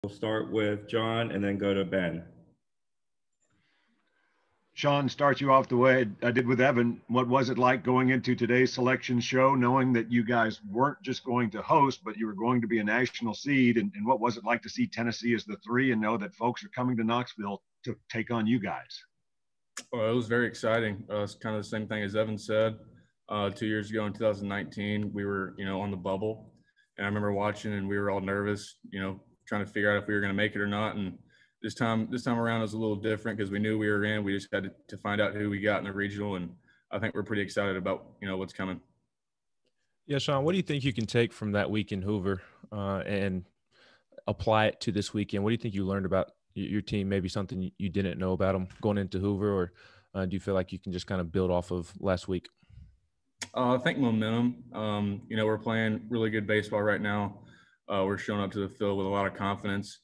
We'll start with John and then go to Ben. Sean, start you off the way I did with Evan. What was it like going into today's selection show, knowing that you guys weren't just going to host, but you were going to be a national seed? And what was it like to see Tennessee as the 3 and know that folks are coming to Knoxville to take on you guys? Well, it was very exciting. It's kind of the same thing as Evan said. 2 years ago in 2019, we were, on the bubble. And I remember watching and we were all nervous, trying to figure out if we were going to make it or not. And this time around it was a little different because we knew we were in. We just had to find out who we got in the regional, and I think we're pretty excited about what's coming. Yeah, Sean, what do you think you can take from that week in Hoover and apply it to this weekend? What do you think you learned about your team? Maybe something you didn't know about them going into Hoover, or do you feel like you can just kind of build off of last week? I think momentum. We're playing really good baseball right now. We're showing up to the field with a lot of confidence.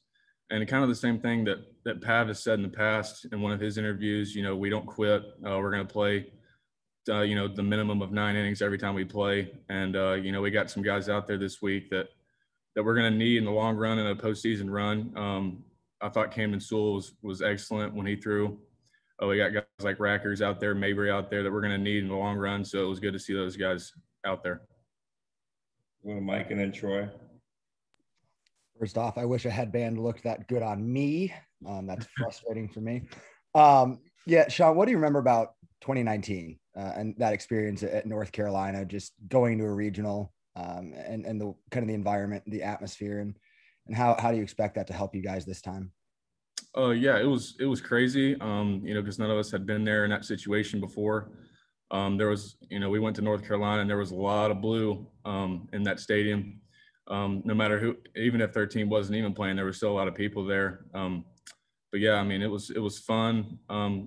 And kind of the same thing that Pav has said in the past in one of his interviews, we don't quit. We're going to play, the minimum of 9 innings every time we play. And, we got some guys out there this week that we're going to need in the long run in a postseason run. I thought Camden Sewell was excellent when he threw. We got guys like Rackers out there, Mabry out there that we're going to need in the long run. So it was good to see those guys out there. Well, Mike and then Troy. First off, I wish a headband looked that good on me. That's frustrating for me. Yeah, Sean, what do you remember about 2019 and that experience at North Carolina, just going to a regional and the kind of the environment, the atmosphere, and how do you expect that to help you guys this time? Yeah, it was crazy, because none of us had been there in that situation before. There was, we went to North Carolina and there was a lot of blue in that stadium. No matter who, even if their team wasn't even playing, there was still a lot of people there. But yeah, it was fun,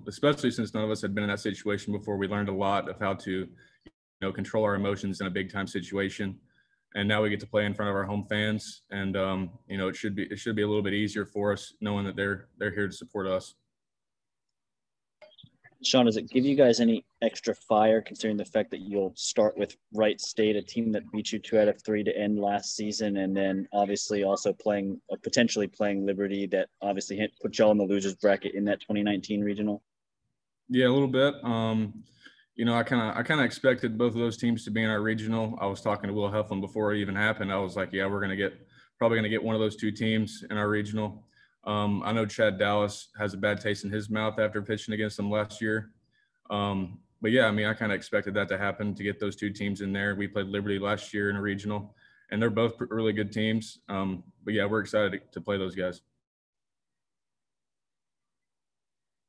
especially since none of us had been in that situation before. We learned a lot of how to, control our emotions in a big time situation. And now we get to play in front of our home fans, and it should be a little bit easier for us knowing that they're here to support us. Sean, does it give you guys any extra fire considering the fact that you'll start with Wright State, a team that beat you 2 out of 3 to end last season, and then obviously also potentially playing Liberty that obviously put y'all in the losers bracket in that 2019 regional? Yeah, a little bit. I kind of expected both of those teams to be in our regional. I was talking to Will Heflin before it even happened. I was like, yeah, we're probably going to get one of those 2 teams in our regional. I know Chad Dallas has a bad taste in his mouth after pitching against them last year. But yeah, I kind of expected that to happen, to get those 2 teams in there. We played Liberty last year in a regional, and they're both really good teams. But yeah, we're excited to play those guys.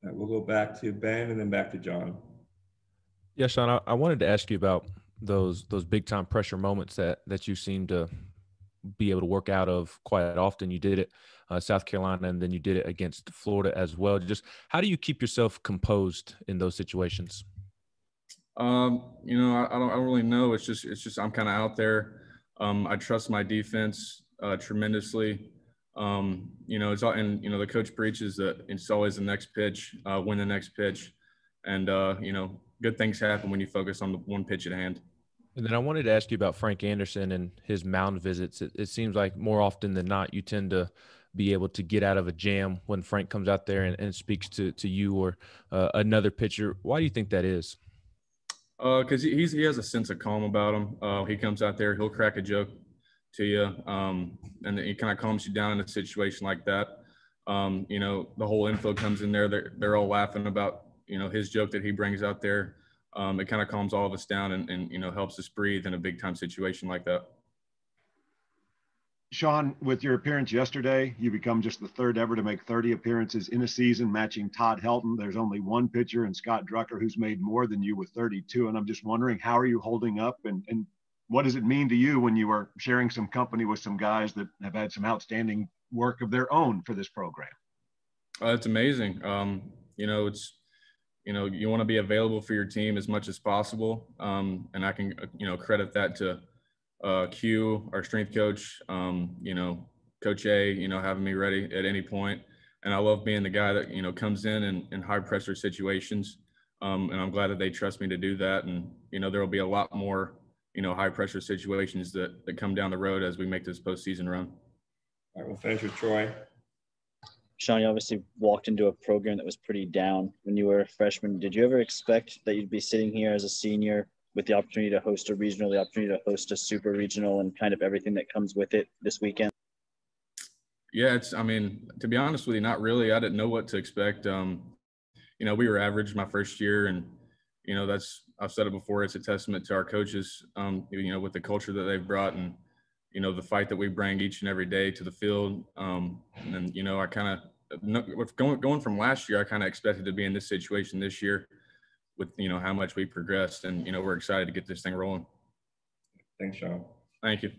All right, we'll go back to Ben and then back to John. Yeah, Sean, I wanted to ask you about those big time pressure moments that you seem to be able to work out of quite often. You did it South Carolina, and then you did it against Florida as well. Just how do you keep yourself composed in those situations? I don't really know. It's just I'm kind of out there. I trust my defense tremendously. It's all, and the coach preaches that it's always the next pitch, win the next pitch, and good things happen when you focus on the one pitch at hand. And then I wanted to ask you about Frank Anderson and his mound visits. It seems like more often than not, you tend to be able to get out of a jam when Frank comes out there and speaks to you or another pitcher. Why do you think that is? Because he has a sense of calm about him. He comes out there, he'll crack a joke to you, and he kind of calms you down in a situation like that. The whole info comes in there. They're all laughing about his joke that he brings out there. It kind of calms all of us down and helps us breathe in a big time situation like that. Sean, with your appearance yesterday, you become just the 3rd ever to make 30 appearances in a season, matching Todd Helton. There's only one pitcher in Scott Drucker who's made more than you with 32. And I'm just wondering, how are you holding up, and what does it mean to you when you are sharing some company with some guys that have had some outstanding work of their own for this program? It's amazing. It's, you want to be available for your team as much as possible. And I can, credit that to Q, our strength coach, Coach A, having me ready at any point. And I love being the guy that, comes in high pressure situations. And I'm glad that they trust me to do that. And, there will be a lot more, high pressure situations that come down the road as we make this postseason run. All right, we'll finish with Troy. Sean, you obviously walked into a program that was pretty down when you were a freshman. Did you ever expect that you'd be sitting here as a senior with the opportunity to host a regional, the opportunity to host a super regional, and kind of everything that comes with it this weekend? Yeah, to be honest with you, not really. I didn't know what to expect. We were average my first year, and I've said it before, it's a testament to our coaches, with the culture that they've brought, and the fight that we bring each and every day to the field. And then I kind of going from last year, I kind of expected to be in this situation this year with how much we progressed, and we're excited to get this thing rolling. Thanks, Sean. Thank you.